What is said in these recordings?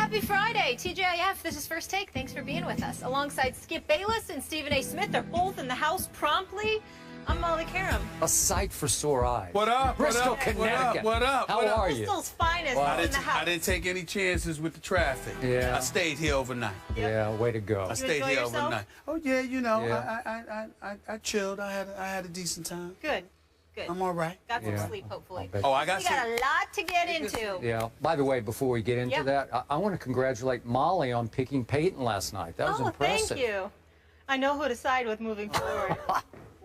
Happy Friday, TGIF. This is First Take. Thanks for being with us. Alongside Skip Bayless and Stephen A. Smith, they're both in the house promptly. I'm Molly Karam. A sight for sore eyes. What up? Bristol, what up? Connecticut. What up? How are you? Bristol's finest Wow. in the house. I didn't take any chances with the traffic. Yeah. I stayed here overnight. Yeah, way to go. I stayed enjoy here yourself? overnight. Oh yeah, you know, Yeah. I chilled. I had a decent time. Good. Good. I'm all right. Got some Yeah. sleep, hopefully. bet. Oh, I got We got a lot to get into. Yeah. By the way, before we get into Yeah. that, I want to congratulate Molly on picking Peyton last night. That was impressive. Thank you. I know who to side with moving forward.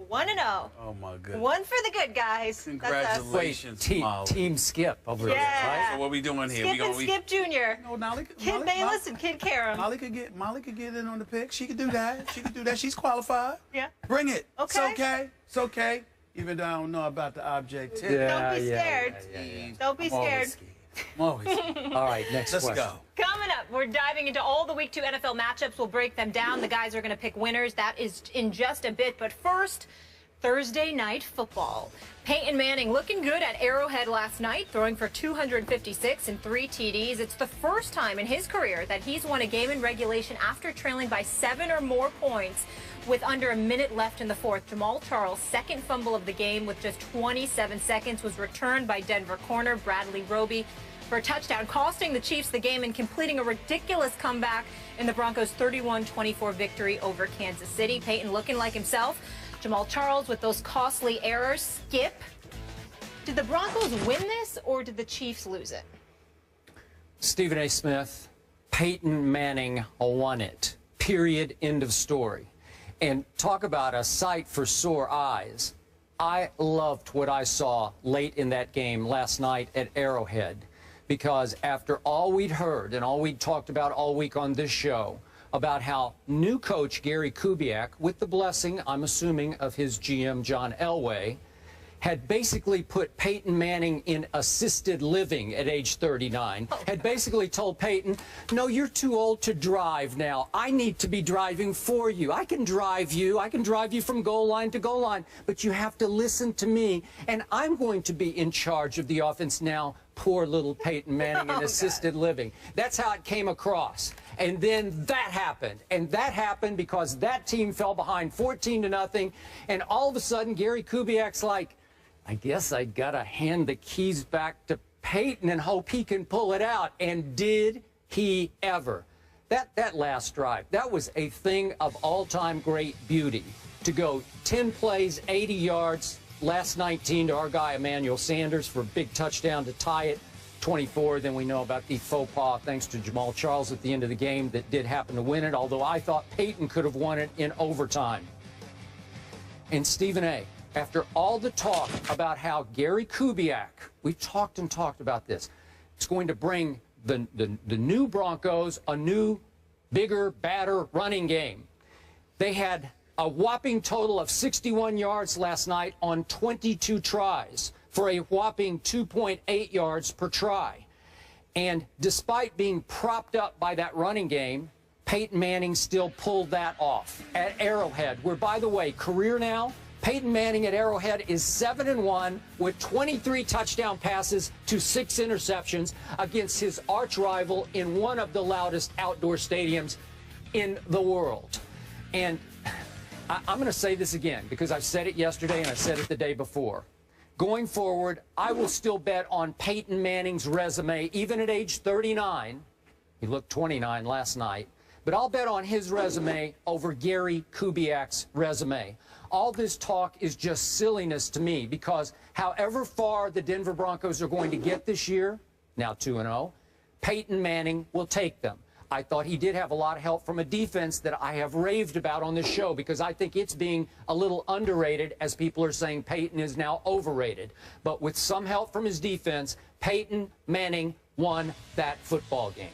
1-0. Oh my goodness. One for the good guys. Congratulations, Wait, Molly. team Skip over there, Yeah. right? So what we doing here? Skip and Skip Jr. No, Molly, Kid Bayless and Kid Karam. Molly could get in on the pick. She could do that. She could do that. She's qualified. Yeah. Bring it. Okay. It's okay. It's okay. Even though I don't know about the objectivity. Don't be scared. Don't be I'm always scared. scared. I'm always scared. All right, next Let's question. go. Coming up, we're diving into all the Week 2 NFL matchups. We'll break them down. The guys are going to pick winners. That is in just a bit. But first, Thursday night football. Peyton Manning looking good at Arrowhead last night, throwing for 256 and 3 TDs. It's the first time in his career that he's won a game in regulation after trailing by 7 or more points with under a minute left in the fourth. Jamal Charles' second fumble of the game with just 27 seconds was returned by Denver corner Bradley Roby for a touchdown, costing the Chiefs the game and completing a ridiculous comeback in the Broncos' 31-24 victory over Kansas City. Peyton looking like himself. Jamal Charles with those costly errors. Skip, did the Broncos win this or did the Chiefs lose it? Stephen A. Smith, Peyton Manning won it. Period. End of story. And talk about a sight for sore eyes. I loved what I saw late in that game last night at Arrowhead, because after all we'd heard and all we'd talked about all week on this show about how new coach Gary Kubiak, with the blessing, I'm assuming, of his GM John Elway, had basically put Peyton Manning in assisted living at age 39, had basically told Peyton, no, you're too old to drive now. I need to be driving for you. I can drive you. I can drive you from goal line to goal line, but you have to listen to me, and I'm going to be in charge of the offense now. Poor little Peyton Manning in assisted living. That's how it came across. And then that happened. And that happened because that team fell behind 14-0. And all of a sudden, Gary Kubiak's like, I guess I got to hand the keys back to Peyton and hope he can pull it out. And did he ever? That last drive, that was a thing of all-time great beauty. To go 10 plays, 80 yards, last 19 to our guy Emmanuel Sanders for a big touchdown to tie it, 24. Then we know about the faux pas thanks to Jamal Charles at the end of the game that did happen to win it, although I thought Peyton could have won it in overtime. And Stephen A., after all the talk about how Gary Kubiak, we talked and talked about this, it's going to bring the new Broncos a new, bigger, badder running game. They had a whopping total of 61 yards last night on 22 tries for a whopping 2.8 yards per try. And despite being propped up by that running game, Peyton Manning still pulled that off at Arrowhead, where, by the way, career now, Peyton Manning at Arrowhead is 7-1 with 23 touchdown passes to 6 interceptions against his arch rival in one of the loudest outdoor stadiums in the world. And I'm going to say this again because I said it yesterday and I said it the day before. Going forward, I will still bet on Peyton Manning's resume, even at age 39. He looked 29 last night. But I'll bet on his resume over Gary Kubiak's resume. All this talk is just silliness to me because however far the Denver Broncos are going to get this year, now 2-0, Peyton Manning will take them. I thought he did have a lot of help from a defense that I have raved about on this show because I think it's being a little underrated as people are saying Peyton is now overrated. But with some help from his defense, Peyton Manning won that football game.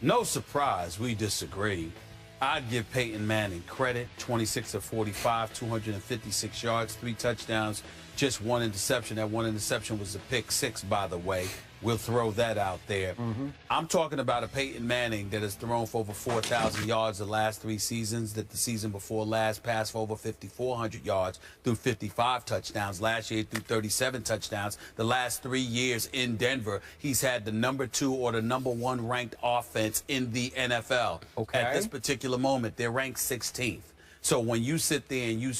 No surprise, we disagree. I'd give Peyton Manning credit. 26 of 45, 256 yards, 3 touchdowns, just one interception. That one interception was a pick six, by the way. We'll throw that out there. I'm talking about a Peyton Manning that has thrown for over 4,000 yards the last 3 seasons, that the season before last passed for over 5,400 yards through 55 touchdowns. Last year he threw 37 touchdowns. The last 3 years in Denver, he's had the #2 or the #1 ranked offense in the NFL. Okay. At this particular moment, they're ranked 16th. So when you sit there and you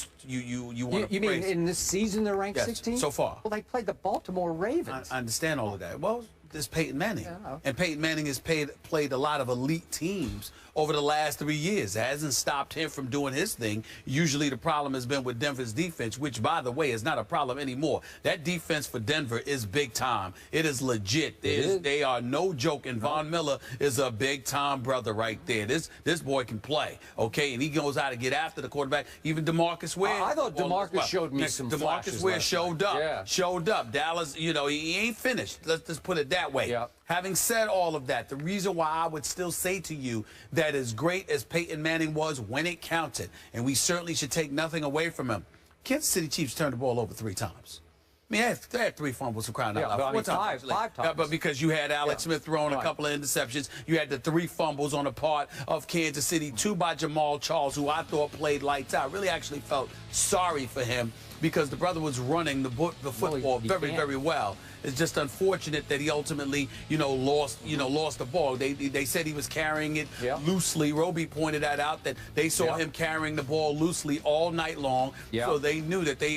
want to You mean in this season they're ranked 16th? So far. Well, they played the Baltimore Ravens. I understand all of that. Well, there's Peyton Manning. Yeah. And Peyton Manning has played a lot of elite teams over the last 3 years. It hasn't stopped him from doing his thing. Usually the problem has been with Denver's defense, which, by the way, is not a problem anymore. That defense for Denver is big time. It is legit. They are no joke. And Von Miller is a big-time brother right there. This boy can play, okay? And he goes out to get after the quarterback. Even DeMarcus Ware. I thought DeMarcus showed me some flashes. DeMarcus Ware showed up. Yeah. Showed up. Dallas, you know, he ain't finished. Let's just put it that way. Yep. Having said all of that, the reason why I would still say to you that as great as Peyton Manning was when it counted, and we certainly should take nothing away from him, Kansas City Chiefs turned the ball over 3 times. I mean, they had 3 fumbles for crying out loud. But I mean, five times. Yeah, but because you had Alex Smith throwing a couple of interceptions, you had the 3 fumbles on the part of Kansas City, 2 by Jamal Charles, who I thought played lights out. Really actually felt sorry for him because the brother was running the football very well. It's just unfortunate that he ultimately, lost the ball. They said he was carrying it loosely. Roby pointed that out, that they saw him carrying the ball loosely all night long. So they knew that they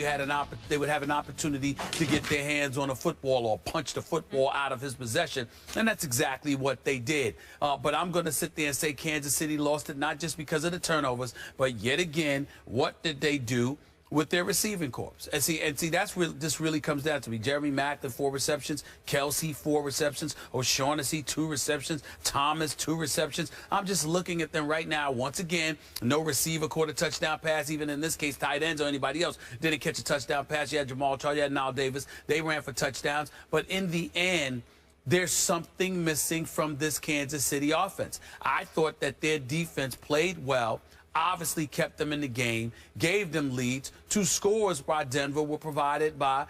would have an opportunity to get their hands on a football or punch the football out of his possession, and that's exactly what they did. But I'm going to sit there and say Kansas City lost it not just because of the turnovers, but yet again, what did they do with their receiving corps? And see, that's where this really comes down to me. Jeremy Maclin, 4 receptions. Kelsey, 4 receptions. O'Shaughnessy, 2 receptions. Thomas, 2 receptions. I'm just looking at them right now. Once again, no receiver caught a touchdown pass. Even in this case, tight ends or anybody else didn't catch a touchdown pass. You had Jamal Charles, you had Nile Davis. They ran for touchdowns. But in the end, there's something missing from this Kansas City offense. I thought that their defense played well, obviously kept them in the game, gave them leads. 2 scores by Denver were provided by,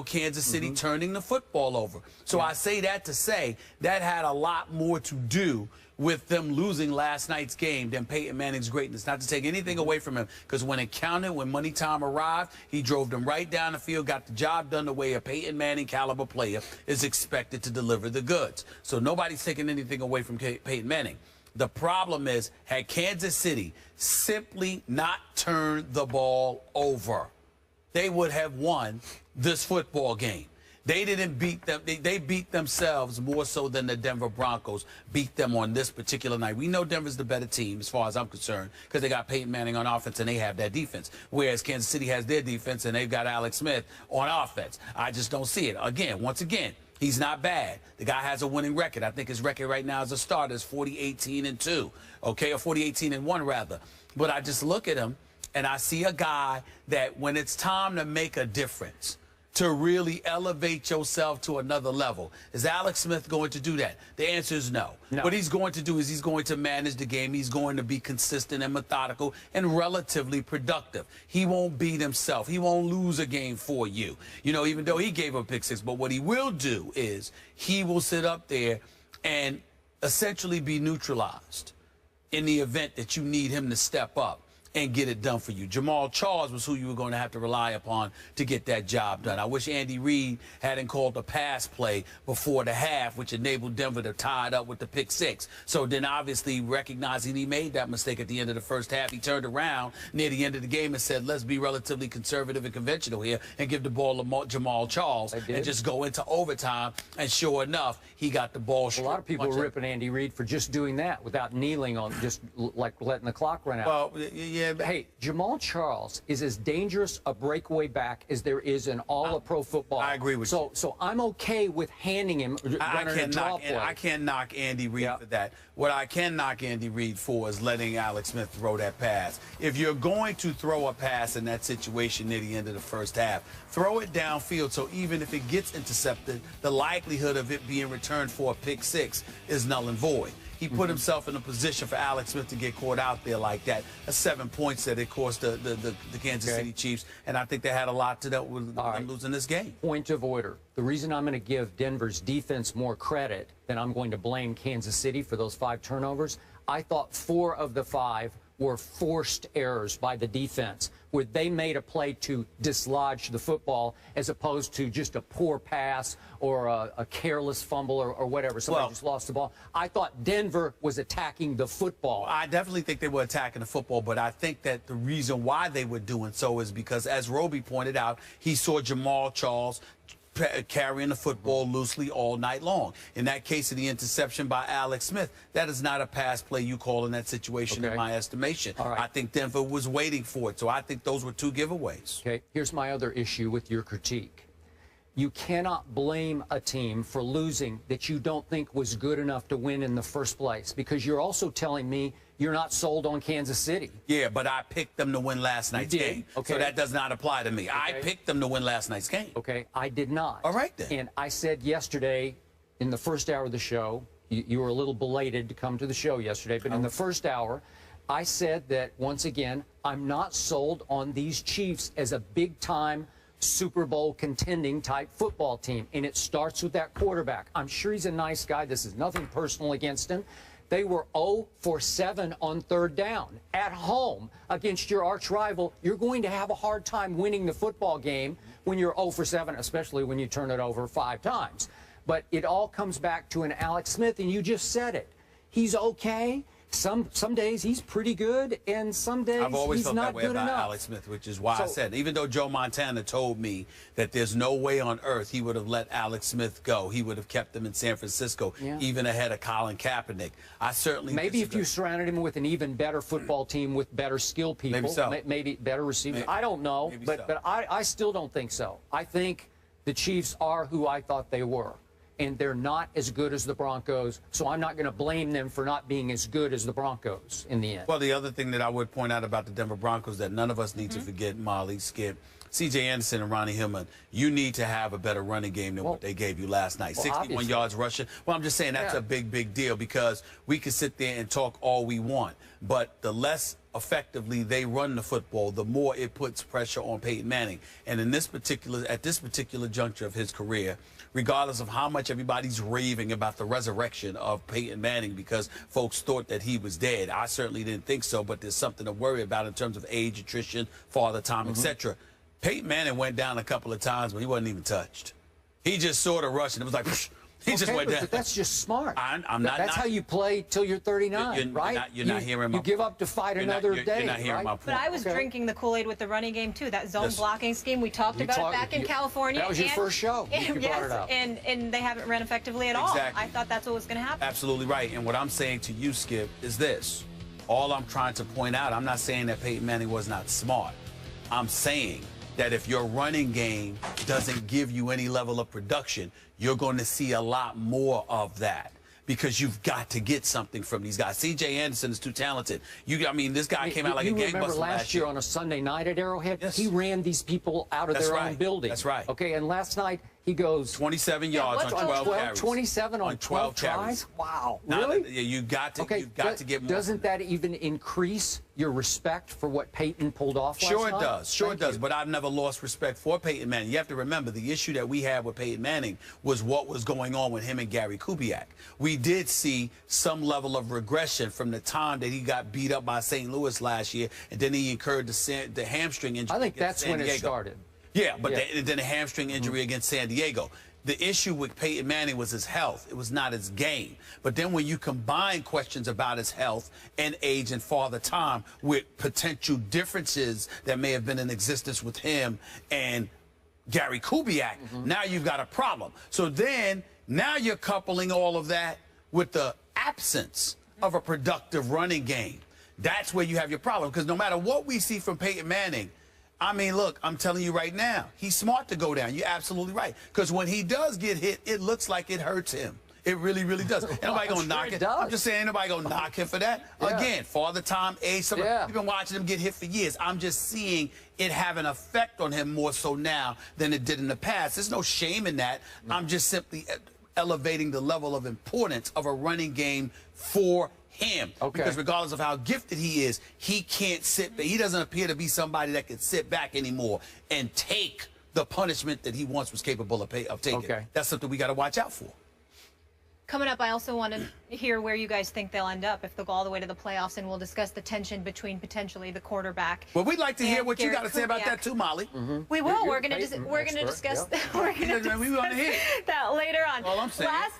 Kansas City turning the football over. So I say that to say that had a lot more to do with them losing last night's game than Peyton Manning's greatness. Not to take anything away from him, because when it counted, when money time arrived, he drove them right down the field, got the job done the way a Peyton Manning caliber player is expected to deliver the goods. So nobody's taking anything away from Peyton Manning. The problem is, had Kansas City simply not turned the ball over, they would have won this football game. They didn't beat them. They beat themselves more so than the Denver Broncos beat them on this particular night. We know Denver's the better team as far as I'm concerned because they got Peyton Manning on offense and they have that defense, whereas Kansas City has their defense and they've got Alex Smith on offense. I just don't see it. Once again, he's not bad. The guy has a winning record. I think his record right now as a starter is 40-18-2, okay, or 40-18-1 rather. But I just look at him and I see a guy that when it's time to make a difference, to really elevate yourself to another level. Is Alex Smith going to do that? The answer is no. What he's going to do is he's going to manage the game. He's going to be consistent and methodical and relatively productive. He won't beat himself. He won't lose a game for you, even though he gave up pick 6. But what he will do is he will sit up there and essentially be neutralized in the event that you need him to step up and get it done for you. Jamal Charles was who you were going to have to rely upon to get that job done. I wish Andy Reid hadn't called the pass play before the half, which enabled Denver to tie it up with the pick 6. So then obviously recognizing he made that mistake at the end of the first half, he turned around near the end of the game and said, let's be relatively conservative and conventional here and give the ball to Jamal Charles and just go into overtime. And sure enough, he got the ball straight. A lot of people were ripping Andy Reid for just doing that without kneeling on, just like letting the clock run out. Well, yeah. Hey, Jamal Charles is as dangerous a breakaway back as there is in all of pro football. I agree with you. So I'm okay with handing him running a draw play. I can't knock Andy Reid for that. What I can knock Andy Reid for is letting Alex Smith throw that pass. If you're going to throw a pass in that situation near the end of the first half, throw it downfield so even if it gets intercepted, the likelihood of it being returned for a pick 6 is null and void. he put himself in a position for Alex Smith to get caught out there like that. That's 7 points that it cost the Kansas City Chiefs, and I think they had a lot to do with them losing this game. Point of order. The reason I'm going to give Denver's defense more credit than I'm going to blame Kansas City for those 5 turnovers, I thought 4 of the 5 were forced errors by the defense, where they made a play to dislodge the football as opposed to just a poor pass or a careless fumble or whatever. Somebody just lost the ball. I thought Denver was attacking the football. I definitely think they were attacking the football, but I think that the reason why they were doing so is because, as Roby pointed out, he saw Jamal Charles carrying the football loosely all night long. In that case of the interception by Alex Smith, that is not a pass play you call in that situation, in my estimation. I think Denver was waiting for it, so I think those were 2 giveaways. Okay, here's my other issue with your critique. You cannot blame a team for losing that you don't think was good enough to win in the first place, because you're also telling me you're not sold on Kansas City. Yeah, but I picked them to win last night's game. Okay. So that does not apply to me. Okay. I picked them to win last night's game. Okay, I did not. All right, then. And I said yesterday in the first hour of the show, you were a little belated to come to the show yesterday, but in the first hour, I said that, once again, I'm not sold on these Chiefs as a big-time Super Bowl contending type football team. And it starts with that quarterback. I'm sure he's a nice guy. This is nothing personal against him. They were 0 for 7 on 3rd down at home against your arch rival. You're going to have a hard time winning the football game when you're 0 for 7, especially when you turn it over 5 times. But it all comes back to an Alex Smith, and you just said it. He's okay. Some days he's pretty good, and some days I've always he's felt not that way good about enough. Alex Smith, which is why I said, even though Joe Montana told me that there's no way on earth he would have let Alex Smith go, he would have kept him in San Francisco, even ahead of Colin Kaepernick. I certainly maybe if you surrounded him with an even better football team with better skill people, maybe better receivers. I don't know, but I still don't think so. I think the Chiefs are who I thought they were, and they're not as good as the Broncos, so I'm not going to blame them for not being as good as the Broncos in the end. Well, the other thing that I would point out about the Denver Broncos that none of us need to forget, Molly, Skip, C.J. Anderson and Ronnie Hillman, you need to have a better running game than what they gave you last night. 61 yards rushing. Well, I'm just saying that's a big, big deal, because we can sit there and talk all we want, but the less effectively they run the football, the more it puts pressure on Peyton Manning. And in this at this particular juncture of his career, regardless of how much everybody's raving about the resurrection of Peyton Manning because folks thought that he was dead, I certainly didn't think so, but there's something to worry about in terms of age, attrition, father time, etc. Peyton Manning went down a couple of times, but he wasn't even touched. He just sort of rushed, and it was like, he just went down. But that's just smart. That's how you play till you're 39, right? You're not hearing my You give up to fight another day. You're not hearing my point. But I was drinking the Kool-Aid with the running game, too. That zone blocking scheme, we talked about it back in California. That was your first show. You brought it up. And they haven't ran effectively at all. I thought that's what was going to happen. Absolutely right. And what I'm saying to you, Skip, is this. All I'm trying to point out, I'm not saying that Peyton Manning was not smart. I'm saying that if your running game doesn't give you any level of production, you're going to see a lot more of that, because you've got to get something from these guys. C.J. Anderson is too talented. I mean, this guy came out like a gangbuster last year. You remember last year on a Sunday night at Arrowhead? Yes. He ran these people out of their own building. That's right. Okay, and last night he goes 27 yards on 12 carries. 27 on 12 tries? Wow. Really? You've got to get more. Doesn't that even increase your respect for what Peyton pulled off last night? Sure it does. Sure it does. But I've never lost respect for Peyton Manning. You have to remember, the issue that we had with Peyton Manning was what was going on with him and Gary Kubiak. We did see some level of regression from the time that he got beat up by St. Louis last year, and then he incurred the hamstring injury. I think that's when it started. Yeah, but then a hamstring injury against San Diego. The issue with Peyton Manning was his health. It was not his game. But then when you combine questions about his health and age and father time with potential differences that may have been in existence with him and Gary Kubiak, now you've got a problem. So then, now you're coupling all of that with the absence of a productive running game. That's where you have your problem, because no matter what we see from Peyton Manning, I mean, look, I'm telling you right now, he's smart to go down. You're absolutely right. Because when he does get hit, it looks like it hurts him. It really, really does. Ain't nobody going to knock it. I'm just saying, ain't nobody going to knock him for that. Again, father time, age, we've been watching him get hit for years. I'm just seeing it have an effect on him more so now than it did in the past. There's no shame in that. I'm just simply elevating the level of importance of a running game for him. Okay. Because regardless of how gifted he is, he can't sit back. He doesn't appear to be somebody that can sit back anymore and take the punishment that he once was capable of taking. Okay. That's something we got to watch out for. Coming up, I also want to hear where you guys think they'll end up if they'll go all the way to the playoffs, and we'll discuss the tension between potentially the quarterback. Well, we'd like to hear what you Garrett got to say about Kubiak. that too, Molly. We will. You're We're going to Peyton we're going to expert, discuss yeah. we're going to We wanna hear. that later on. All I'm saying. Last